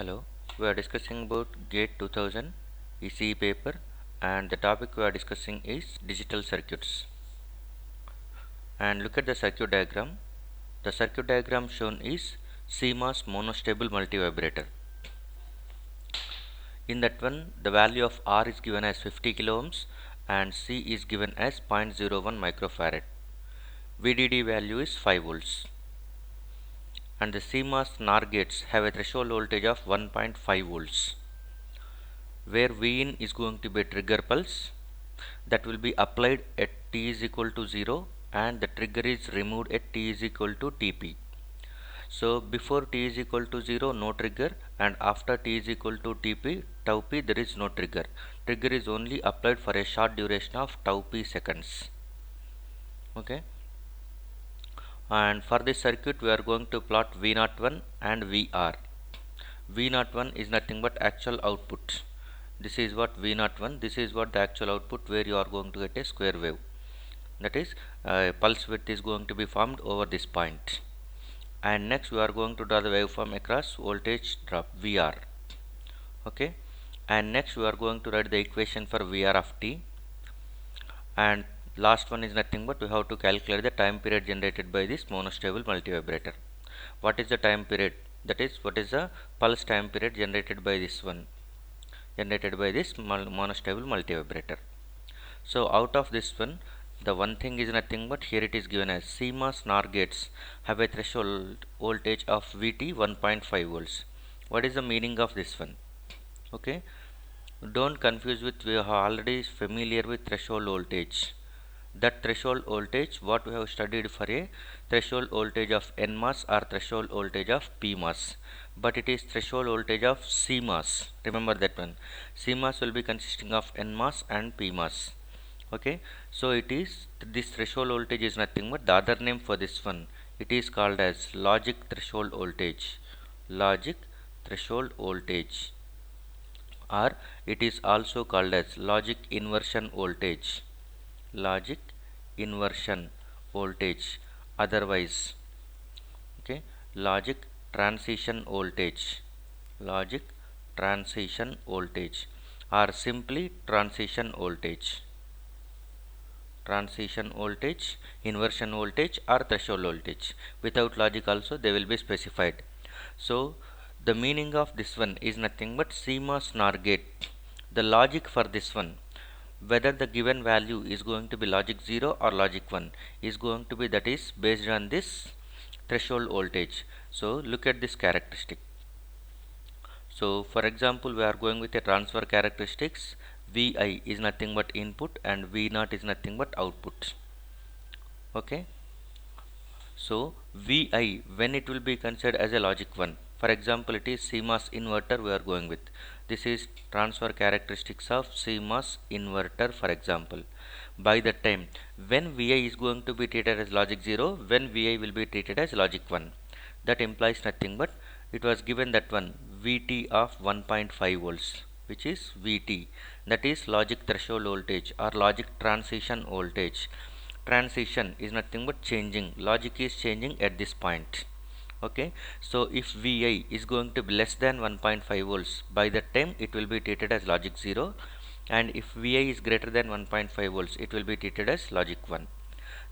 Hello, we are discussing about GATE 2000 ECE paper, and the topic we are discussing is digital circuits. And look at the circuit diagram. The circuit diagram shown is CMOS monostable multivibrator. In that one, the value of R is given as 50 kilo ohms and C is given as 0.01 microfarad. VDD value is 5 volts. And the CMOS NOR gates have a threshold voltage of 1.5 volts, where Vin is going to be a trigger pulse that will be applied at t is equal to 0 and the trigger is removed at t is equal to Tp. So before t is equal to 0 no trigger, and after t is equal to Tp tau p there is no trigger. Trigger is only applied for a short duration of tau p seconds. Okay, and for this circuit we are going to plot V01 and Vr. V01 is nothing but actual output. This is what V01, this is what the actual output, where you are going to get a square wave, that is pulse width is going to be formed over this point. And next we are going to draw the waveform across voltage drop Vr. Okay, and next we are going to write the equation for Vr of t, and last one is nothing but we have to calculate the time period generated by this monostable multivibrator. What is the time period? That is, what is the pulse time period generated by this one, generated by this monostable multivibrator. So out of this one, the one thing is nothing but here it is given as CMOS NOR gates have a threshold voltage of Vt 1.5 volts. What is the meaning of this one? Okay, don't confuse with, we are already familiar with threshold voltage. That threshold voltage what we have studied for a threshold voltage of NMOS or threshold voltage of PMOS, but it is threshold voltage of CMOS. Remember that one. CMOS will be consisting of NMOS and PMOS. Okay, so it is, this threshold voltage is nothing but the other name for this one. It is called as logic threshold voltage. Logic threshold voltage, or it is also called as logic inversion voltage. Logic inversion voltage, otherwise, okay, logic transition voltage, logic transition voltage, or simply transition voltage. Transition voltage, inversion voltage, or threshold voltage. Without logic also they will be specified. So the meaning of this one is nothing but CMOS NOR gate. The logic for this one, whether the given value is going to be logic 0 or logic 1, is going to be, that is based on this threshold voltage. So look at this characteristic. So for example, we are going with a transfer characteristics. Vi is nothing but input and V0 is nothing but output. Okay, so Vi, when it will be considered as a logic 1, for example it is CMOS inverter we are going with. This is transfer characteristics of CMOS inverter, for example. By that time when Vi is going to be treated as logic 0, when Vi will be treated as logic 1. That implies nothing but it was given that one Vt of 1.5 volts, which is Vt, that is logic threshold voltage or logic transition voltage. Transition is nothing but changing, logic is changing at this point. Okay, so if Vi is going to be less than 1.5 volts, by that time it will be treated as logic 0, and if Vi is greater than 1.5 volts it will be treated as logic 1.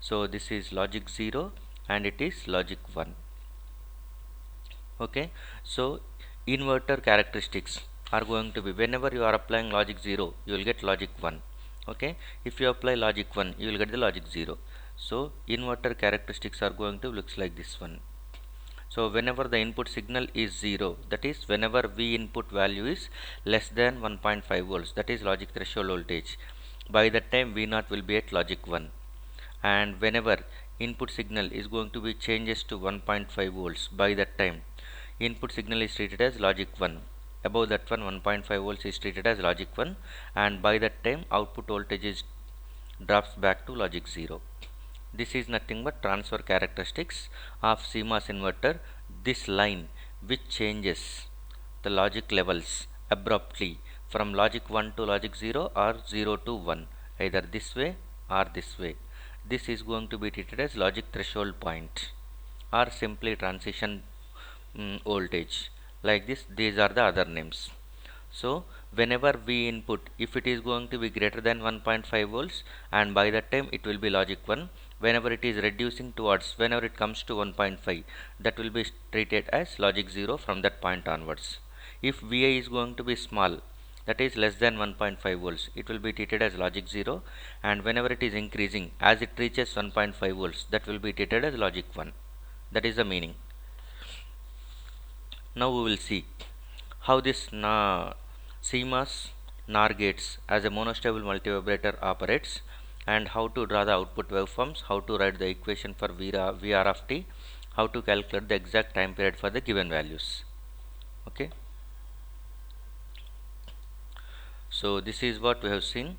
So this is logic 0 and it is logic 1. Okay, so inverter characteristics are going to be, whenever you are applying logic 0 you will get logic 1. Okay, if you apply logic 1 you will get the logic 0. So inverter characteristics are going to looks like this one. So whenever the input signal is 0, that is whenever V input value is less than 1.5 volts, that is logic threshold voltage, by that time V0 will be at logic 1. And whenever input signal is going to be changes to 1.5 volts, by that time input signal is treated as logic 1. Above that one 1.5 volts is treated as logic 1, and by that time output voltage is drops back to logic 0. This is nothing but transfer characteristics of CMOS inverter. This line which changes the logic levels abruptly from logic 1 to logic 0 or 0 to 1, either this way or this way. This is going to be treated as logic threshold point or simply transition voltage. like this. These are the other names. So whenever V input, if it is going to be greater than 1.5 volts, and by that time it will be logic 1. Whenever it is reducing towards, whenever it comes to 1.5, that will be treated as logic 0 from that point onwards. If Vi is going to be small, that is less than 1.5 volts, it will be treated as logic 0, and whenever it is increasing, as it reaches 1.5 volts, that will be treated as logic 1. That is the meaning. Now we will see how this CMOS NOR gates as a monostable multivibrator operates, and how to draw the output waveforms, how to write the equation for VR of t, how to calculate the exact time period for the given values. Okay. So this is what we have seen.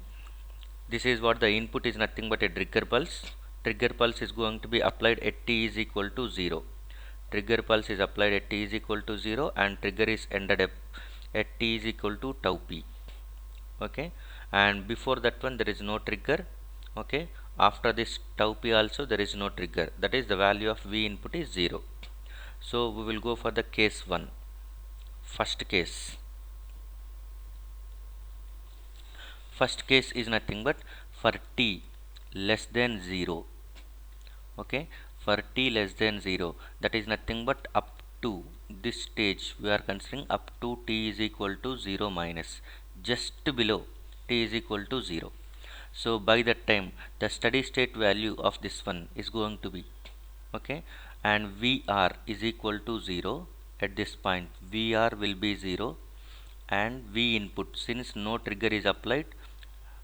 This is what the input is, nothing but a trigger pulse. Trigger pulse is going to be applied at t is equal to 0. Trigger pulse is applied at t is equal to 0, and trigger is ended up at t is equal to tau p. Okay, and before that one there is no trigger. Okay, after this tau p also there is no trigger, that is the value of V input is 0. So we will go for the case 1. First case is nothing but for t less than 0. Okay, for t less than 0, that is nothing but up to this stage we are considering up to t is equal to 0 minus, just below t is equal to 0. So by that time the steady state value of this one is going to be, okay, and Vr is equal to 0. At this point Vr will be 0, and V input, since no trigger is applied,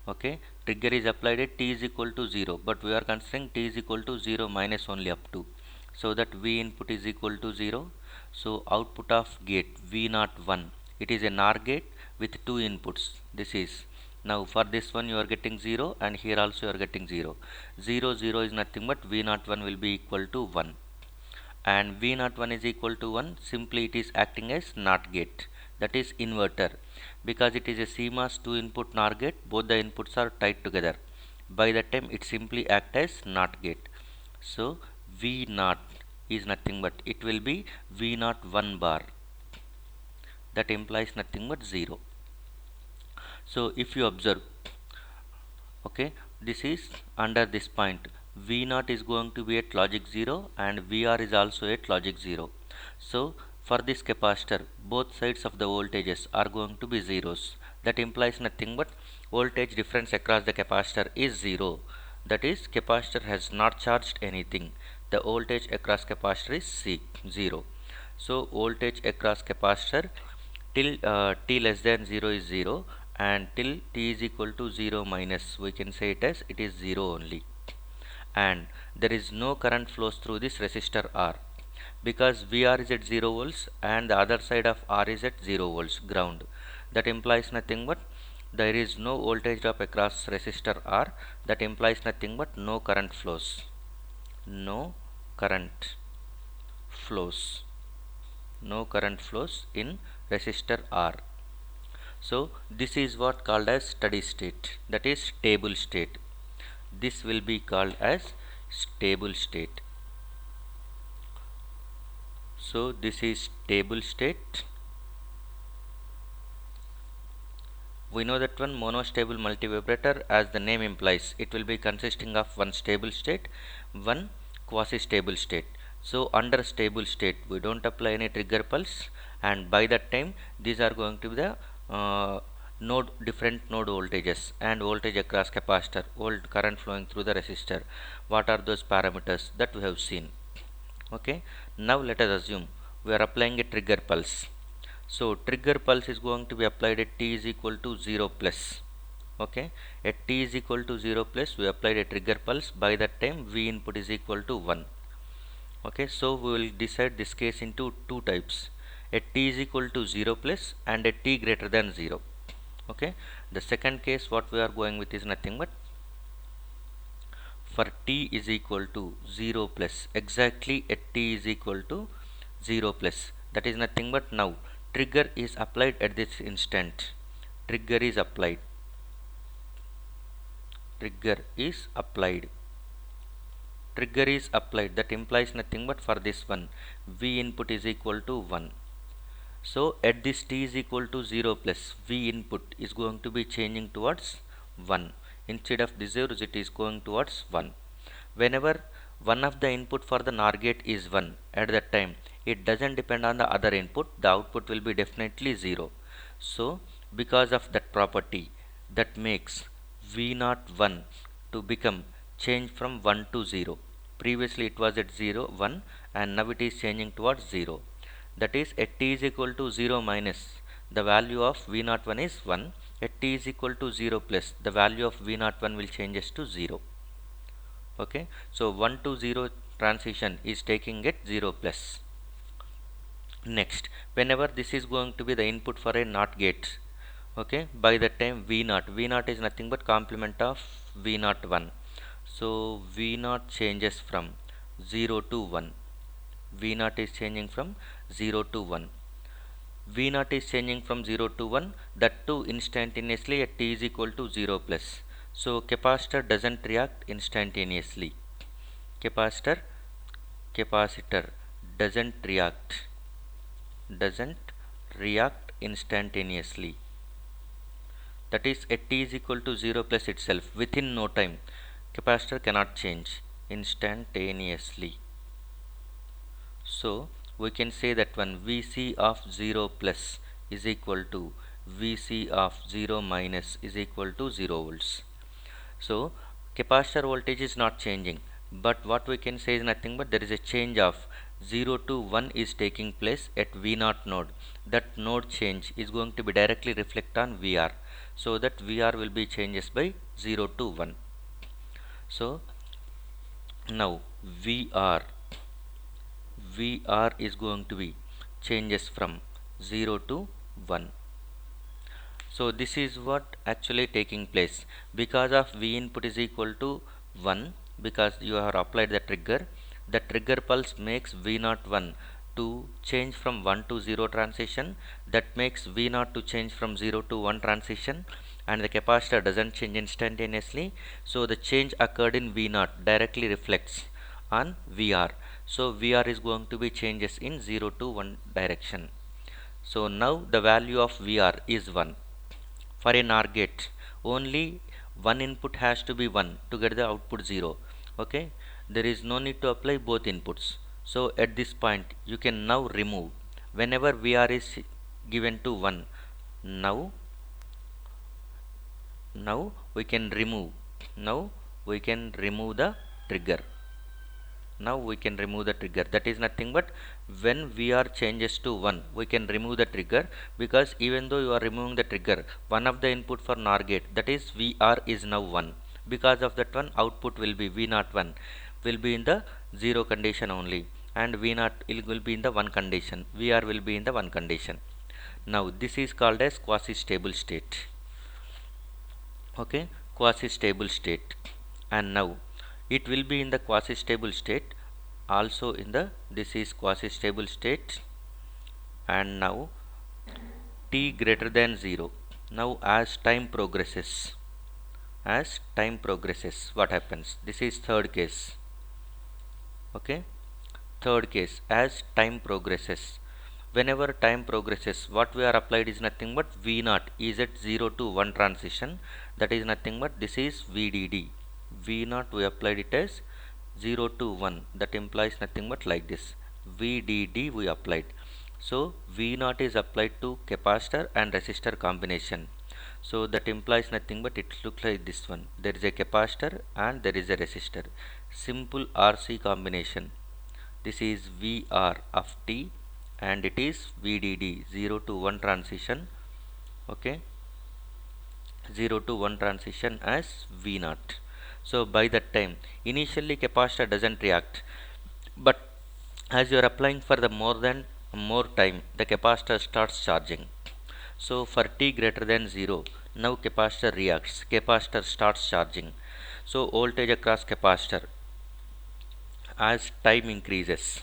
okay, trigger is applied at t is equal to 0, but we are considering t is equal to 0 minus only up to, so that V input is equal to 0. So output of gate V01, it is a NOR gate with two inputs. This is, now for this one you are getting 0, and here also you are getting 0. 0 0 is nothing but V01 will be equal to 1, and V01 is equal to 1, simply it is acting as NOT gate, that is inverter, because it is a CMOS 2 input NOR gate, both the inputs are tied together. By that time it simply act as NOT gate. So V0 is nothing but, it will be V01 bar, that implies nothing but 0. So if you observe, okay, this is under this point, V0 is going to be at logic 0, and VR is also at logic 0. So for this capacitor, both sides of the voltages are going to be zeros. That implies nothing but voltage difference across the capacitor is 0. That is, capacitor has not charged anything. The voltage across capacitor is 0. So voltage across capacitor till t less than 0 is 0, and till t is equal to 0 minus, we can say it as it is 0 only, and there is no current flows through this resistor R, because VR is at 0 volts and the other side of R is at 0 volts ground. That implies nothing but there is no voltage drop across resistor R. That implies nothing but no current flows. No current flows. No current flows in resistor R. So this is what called as steady state, that is stable state. This will be called as stable state. So this is stable state. We know that one monostable multivibrator, as the name implies, it will be consisting of one stable state, one quasi-stable state. So under stable state we don't apply any trigger pulse, and by that time these are going to be the different node voltages and voltage across capacitor, current flowing through the resistor. What are those parameters that we have seen? Okay, now let us assume we are applying a trigger pulse. So trigger pulse is going to be applied at t is equal to 0 plus. Okay, at t is equal to 0 plus we applied a trigger pulse. By that time V input is equal to 1. Okay, so we will decide this case into two types, at t is equal to 0 plus and at t greater than 0. Okay, the second case what we are going with is nothing but for t is equal to 0 plus, exactly at t is equal to 0 plus, that is nothing but now trigger is applied at this instant. Trigger is applied. Trigger is applied. Trigger is applied. That implies nothing but for this one V input is equal to 1. So at this t is equal to 0 plus V input is going to be changing towards 1. Instead of the zeros, it is going towards 1. Whenever one of the input for the NOR gate is 1, at that time it doesn't depend on the other input, the output will be definitely 0. So because of that property, that makes V0 1 to become change from 1 to 0. Previously it was at 0 1 and now it is changing towards 0. That is at t is equal to 0 minus, the value of V0 1 is 1. At t is equal to 0 plus, the value of V0 1 will changes to 0. Okay, so 1 to 0 transition is taking it 0 plus. Next, whenever this is going to be the input for a NOT gate, okay, by that time V0 is nothing but complement of V0 1. So V0 changes from 0 to 1. V0 is changing from 0 to 1. V0 is changing from 0 to 1, that too instantaneously at t is equal to 0 plus. So capacitor doesn't react instantaneously. Capacitor doesn't react instantaneously. That is at t is equal to 0 plus itself, within no time capacitor cannot change instantaneously. So we can say that when Vc of 0 plus is equal to Vc of 0 minus is equal to 0 volts. So capacitor voltage is not changing, but what we can say is nothing but there is a change of 0 to 1 is taking place at V0 node. That node change is going to be directly reflect on VR. So that VR will be changes by 0 to 1. So now VR is going to be changes from 0 to 1. So this is what actually taking place because of V input is equal to 1, because you have applied the trigger pulse makes V0 1 to change from 1 to 0 transition, that makes V0 to change from 0 to 1 transition, and the capacitor doesn't change instantaneously. So the change occurred in V0 directly reflects on VR. So VR is going to be changes in 0 to 1 direction. So now the value of VR is 1. For a NOR gate, only one input has to be 1 to get the output 0. Okay, there is no need to apply both inputs. So at this point you can now remove whenever VR is given to 1. Now we can remove the trigger. Now we can remove the trigger. That is nothing but when VR changes to 1, we can remove the trigger, because even though you are removing the trigger, one of the input for NOR gate, that is VR, is now 1. Because of that one, output will be V0 1 will be in the 0 condition only, and V0 will be in the 1 condition. VR will be in the 1 condition. Now this is called as quasi stable state. Okay, quasi stable state. And now it will be in the quasi stable state, also in the, this is quasi stable state. And now t greater than 0. Now as time progresses, what happens? This is third case. Okay, third case, as time progresses, whenever time progresses, what we are applied is nothing but V0 is at 0 to 1 transition, that is nothing but this is VDD. V0 we applied it as 0 to 1, that implies nothing but like this, VDD we applied. So V0 is applied to capacitor and resistor combination, so that implies nothing but it looks like this one. There is a capacitor and there is a resistor, simple RC combination. This is VR of t and it is VDD, 0 to 1 transition. Okay, 0 to 1 transition as V0. So by that time, initially capacitor doesn't react, but as you are applying for the more time, the capacitor starts charging. So for t greater than 0, now capacitor reacts, capacitor starts charging. So voltage across capacitor as time increases,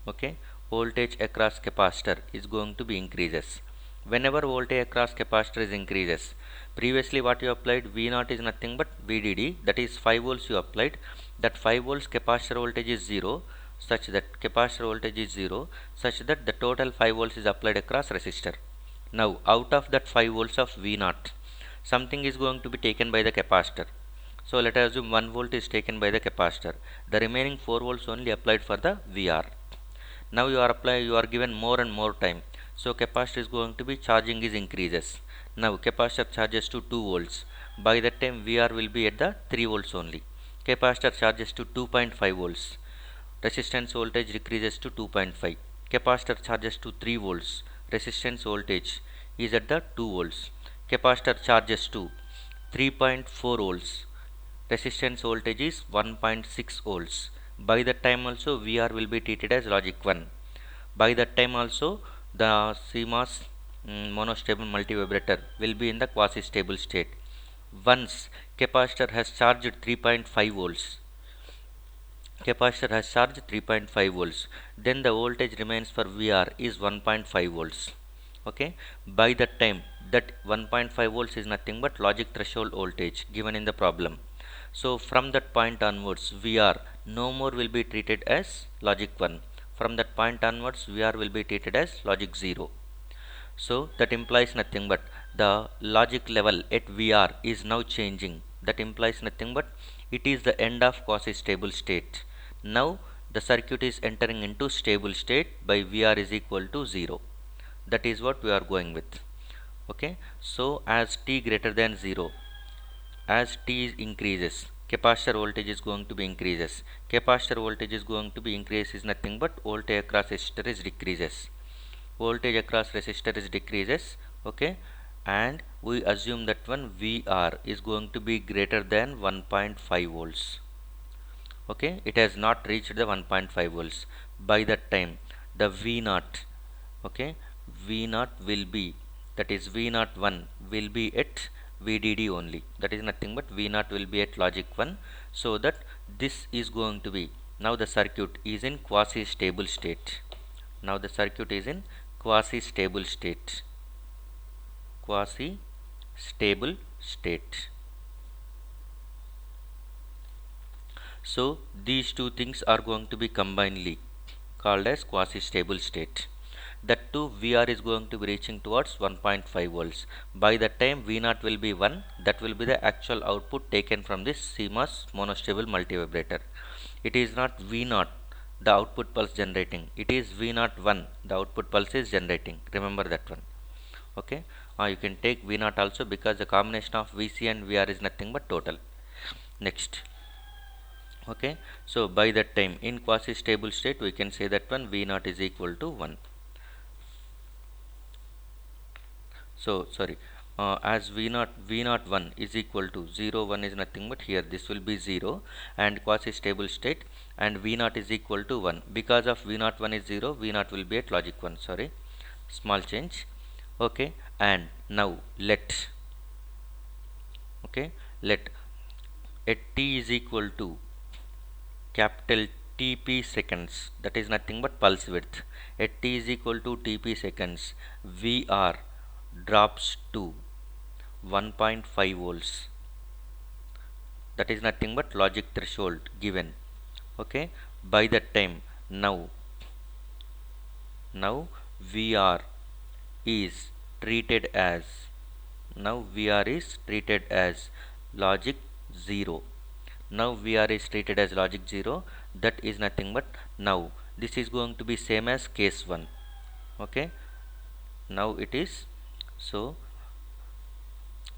okay, voltage across capacitor is going to be increases. Whenever voltage across capacitor is increases, previously what you applied V0 is nothing but VDD, that is 5 volts you applied, that 5 volts capacitor voltage is 0. such that capacitor voltage is 0 such that the total 5 volts is applied across resistor. Now out of that 5 volts of V0, something is going to be taken by the capacitor. So let us assume 1 volt is taken by the capacitor. The remaining 4 volts only applied for the VR. Now you are given more and more time. So capacitor is going to be charging is increases. Now capacitor charges to 2 volts. By that time VR will be at the 3 volts only. Capacitor charges to 2.5 volts. Resistance voltage decreases to 2.5. Capacitor charges to 3 volts. Resistance voltage is at the 2 volts. Capacitor charges to 3.4 volts. Resistance voltage is 1.6 volts. By that time also VR will be treated as logic 1. By that time also the CMOS monostable multivibrator will be in the quasi stable state. Once capacitor has charged 3.5 volts, capacitor has charged 3.5 volts, then the voltage remains for VR is 1.5 volts. Okay, by that time that 1.5 volts is nothing but logic threshold voltage given in the problem. So from that point onwards VR no more will be treated as logic 1. From that point onwards VR will be treated as logic 0. So that implies nothing but the logic level at VR is now changing. That implies nothing but it is the end of quasi stable state. Now the circuit is entering into stable state by VR is equal to 0. That is what we are going with. Okay, so as t greater than 0, as t increases, capacitor voltage is going to be increases. Capacitor voltage is going to be increase is nothing but voltage across resistor is decreases. Voltage across resistor is decreases. Okay, and we assume that one VR is going to be greater than 1.5 volts. Okay, it has not reached the 1.5 volts. By that time the V0, okay, V0 will be, that is V0 1 will be at VDD only. That is nothing but V0 will be at logic 1. So that this is going to be, now the circuit is in quasi stable state. Now the circuit is in quasi stable state. Quasi stable state. So these two things are going to be combinedly called as quasi stable state. That too VR is going to be reaching towards 1.5 volts. By that time V0 will be 1. That will be the actual output taken from this CMOS monostable multivibrator. It is not V0 the output pulse generating. It is V0 1 the output pulse is generating. Remember that one. Okay. You can take V0 also because the combination of VC and VR is nothing but total. Next. Okay, so by that time in quasi stable state we can say that one V0 is equal to 1. So sorry, as V0 1 is equal to 0, 1 is nothing but here this will be 0 and quasi stable state, and V0 is equal to 1. Because of V0 1 is 0, V0 will be at logic 1. Sorry, small change. Okay, and now let, okay, let at t is equal to capital TP seconds, that is nothing but pulse width. At t is equal to TP seconds, VR drops to 1.5 volts. That is nothing but logic threshold given. Okay, by that time now VR is treated as, now VR is treated as logic 0. Now VR is treated as logic 0. That is nothing but now this is going to be same as case 1. Okay, now it is, so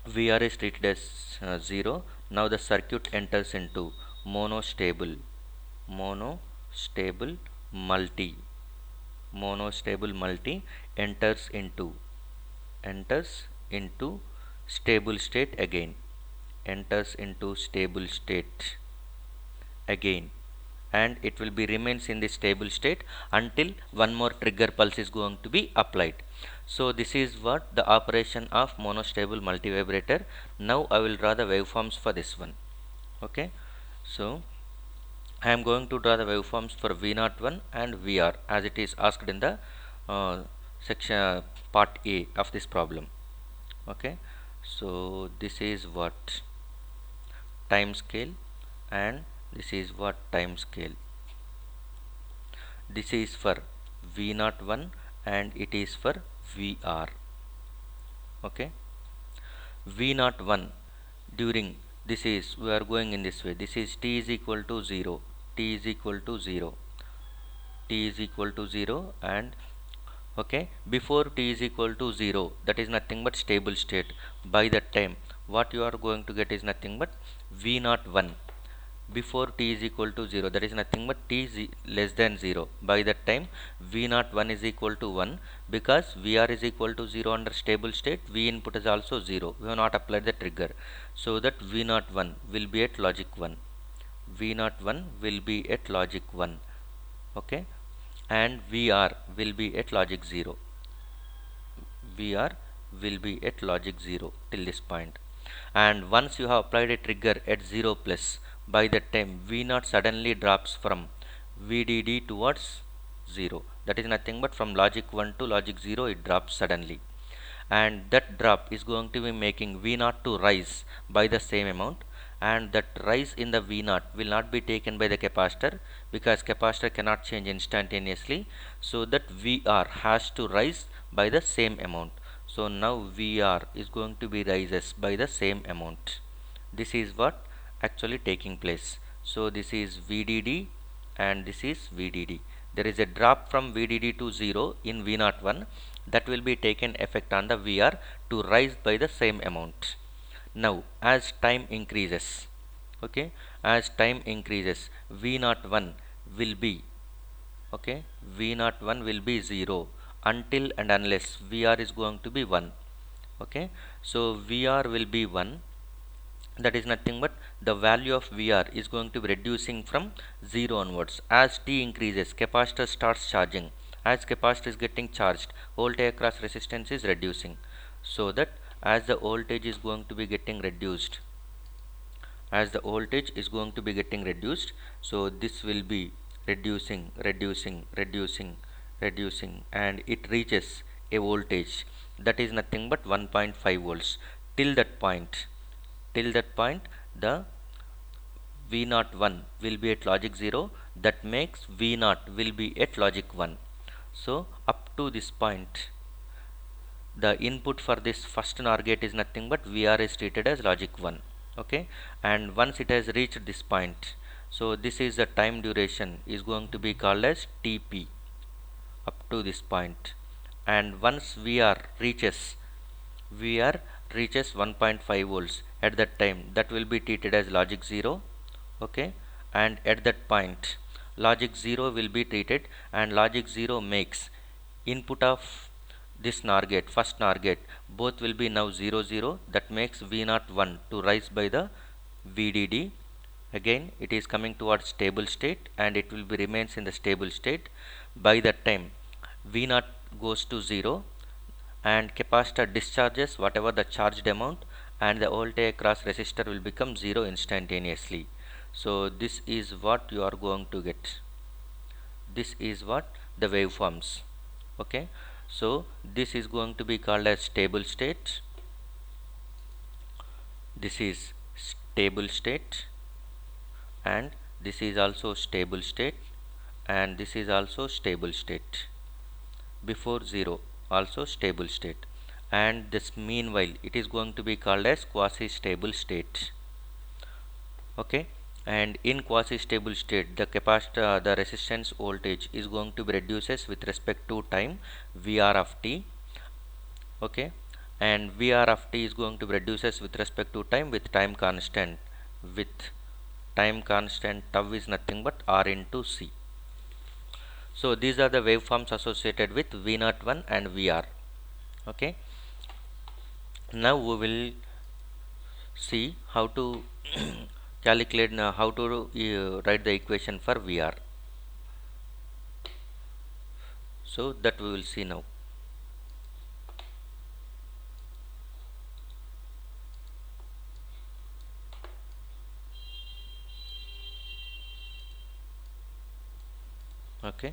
VR is treated as 0. Now the circuit enters into monostable multi. Monostable multi enters into stable state again. Enters into stable state again, and it will be remains in the stable state until one more trigger pulse is going to be applied. So this is what the operation of monostable multivibrator. Now I will draw the waveforms for this one. Okay, so I am going to draw the waveforms for V01 and VR as it is asked in the section part A of this problem. Okay, so this is what time scale and this is what time scale. this is for V01 and it is for VR. Okay, V01 during this is we are going in this way. This is t is equal to 0, t is equal to 0, t is equal to 0, and okay, before t is equal to 0, that is nothing but stable state. By that time what you are going to get is nothing but V01 before t is equal to 0, that is nothing but less than 0. By that time V01 is equal to 1, because Vr is equal to 0 under stable state, V input is also 0. We have not applied the trigger, so that V01 will be at logic 1. V01 will be at logic 1. Okay, and Vr will be at logic 0. Vr will be at logic 0 till this point. And once you have applied a trigger at 0 plus, by that time V0 suddenly drops from VDD towards 0. That is nothing but from logic 1 to logic 0 it drops suddenly. And that drop is going to be making V0 to rise by the same amount, and that rise in the V0 will not be taken by the capacitor, because capacitor cannot change instantaneously, so that VR has to rise by the same amount. So now VR is going to be rises by the same amount. This is what actually taking place. So this is VDD and this is VDD. There is a drop from VDD to 0 in V01, that will be taken effect on the VR to rise by the same amount. Now as time increases, okay, as time increases, V01 will be, okay, V01 will be 0 until and unless VR is going to be 1. Okay, so VR will be 1, that is nothing but the value of VR is going to be reducing from 0 onwards. As t increases, capacitor starts charging. As capacitor is getting charged, voltage across resistance is reducing, so that as the voltage is going to be getting reduced, as the voltage is going to be getting reduced, so this will be reducing, and it reaches a voltage that is nothing but 1.5 volts. Till that point, the V01 will be at logic 0, that makes V0 will be at logic 1. So up to this point, the input for this first NOR gate is nothing but VR is treated as logic 1. Okay, and once it has reached this point, so this is the time duration is going to be called as TP up to this point. And once VR reaches 1.5 volts, at that time that will be treated as logic 0. Okay, and at that point logic 0 will be treated, and logic 0 makes input of this NOR gate, first NOR gate, both will be now 0 0, that makes V01 to rise by the VDD. Again it is coming towards stable state, and it will be remains in the stable state. By that time V0 goes to 0, and capacitor discharges whatever the charged amount, and the voltage across resistor will become 0 instantaneously. So this is what you are going to get. This is what the waveforms. Okay, so this is going to be called as stable state. This is stable state, and this is also stable state, and this is also stable state. Before 0 also stable state, and this meanwhile it is going to be called as quasi stable state. Okay, and in quasi stable state, the capacitor, the resistance voltage is going to be reduces with respect to time, VR of t. Okay, and VR of t is going to be reduces with respect to time with time constant, tau is nothing but R into C. So these are the waveforms associated with V01 and VR. Okay, now we will see how to calculate, how to write the equation for VR. So that we will see now. Okay,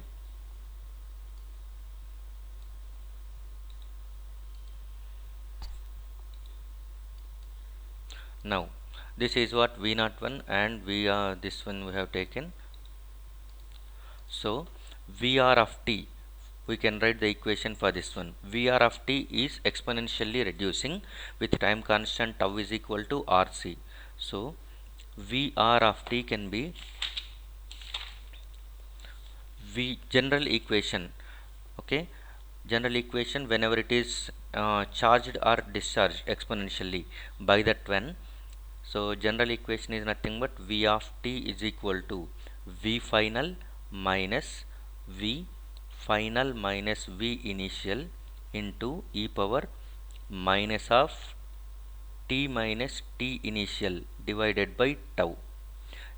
now this is what V01 and this one we have taken. So Vr of t, we can write the equation for this one. Vr of t is exponentially reducing with time constant tau is equal to rc. So Vr of t can be v general equation. Okay, general equation whenever it is charged or discharged exponentially by that when. So general equation is nothing but v of t is equal to v final minus v final minus v initial into e power minus of t minus t initial divided by tau.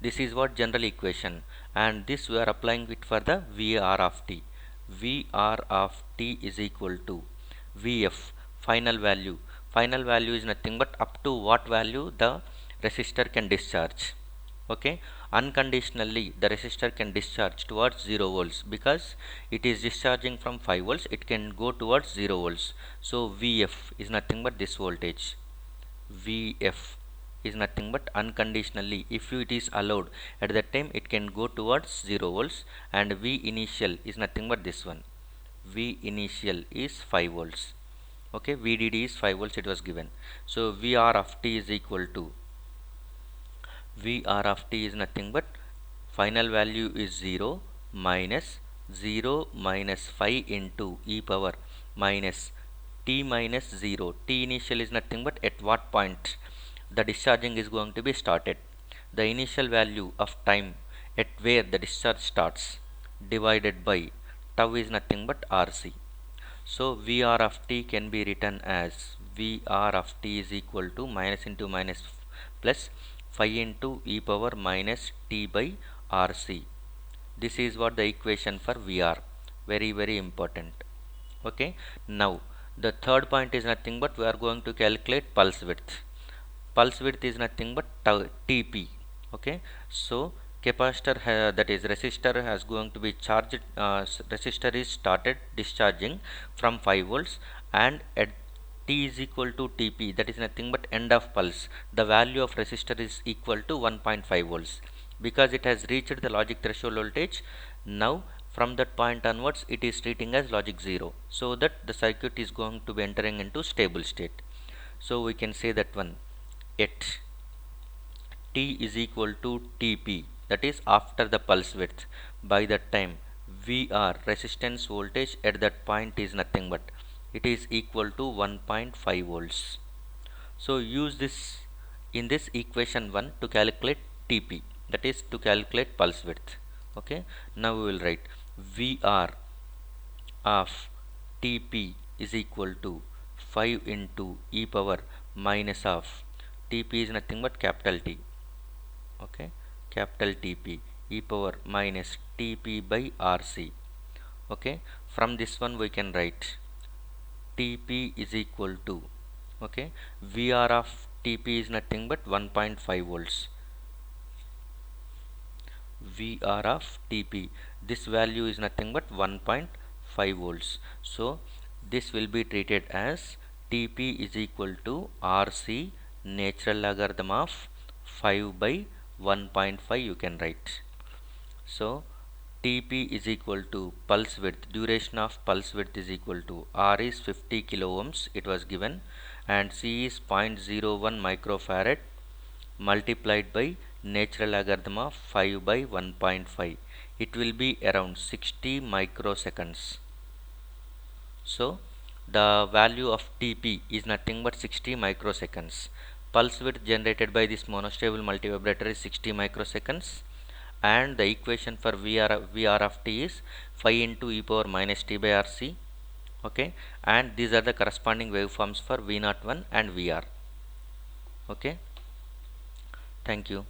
This is what general equation, and this we are applying it for the Vr of t. Vr of t is equal to Vf final value. Final value is nothing but up to what value the resistor can discharge. Okay, unconditionally the resistor can discharge towards 0 volts because it is discharging from 5 volts, it can go towards 0 volts. So Vf is nothing but this voltage. Vf is nothing but unconditionally, if it is allowed at that time, it can go towards 0 volts. And V initial is nothing but this one. V initial is 5 volts. Okay, VDD is 5 volts, it was given. So Vr of t is equal to Vr of t is nothing but final value is 0 minus 0 minus 5 into e power minus t minus 0. T initial is nothing but at what point the discharging is going to be started. The initial value of time at where the discharge starts divided by tau is nothing but RC. So Vr of t can be written as Vr of t is equal to minus into minus plus 5 into e power minus t by RC. This is what the equation for Vr. Very important. Okay. Now the third point is nothing but we are going to calculate pulse width. Pulse width is nothing but Tp. Okay. So capacitor that is resistor has going to be charged. Resistor is started discharging from 5 volts, and at t is equal to Tp, that is nothing but end of pulse, the value of resistor is equal to 1.5 volts because it has reached the logic threshold voltage. Now from that point onwards it is treating as logic 0, so that the circuit is going to be entering into stable state. So we can say that one at t is equal to Tp, that is after the pulse width, by that time Vr resistance voltage at that point is nothing but it is equal to 1.5 volts. So use this in this equation 1 to calculate Tp, that is to calculate pulse width. Okay, now we will write Vr of Tp is equal to 5 into e power minus of Tp is nothing but capital T. Okay, capital Tp e power minus Tp by Rc. Okay, from this one we can write Tp is equal to, okay, Vr of Tp is nothing but 1.5 volts. Vr of Tp, this value is nothing but 1.5 volts. So this will be treated as Tp is equal to Rc natural logarithm of 5 by 1.5 you can write. So Tp is equal to pulse width, duration of pulse width is equal to R is 50 kilo ohms, it was given, and C is 0.01 microfarad multiplied by natural logarithm of 5 by 1.5. It will be around 60 microseconds. So the value of Tp is nothing but 60 microseconds. Pulse width generated by this monostable multivibrator is 60 microseconds, and the equation for Vr of t is 5 into e power minus t by Rc. Okay, and these are the corresponding waveforms for V01 and Vr. Okay, thank you.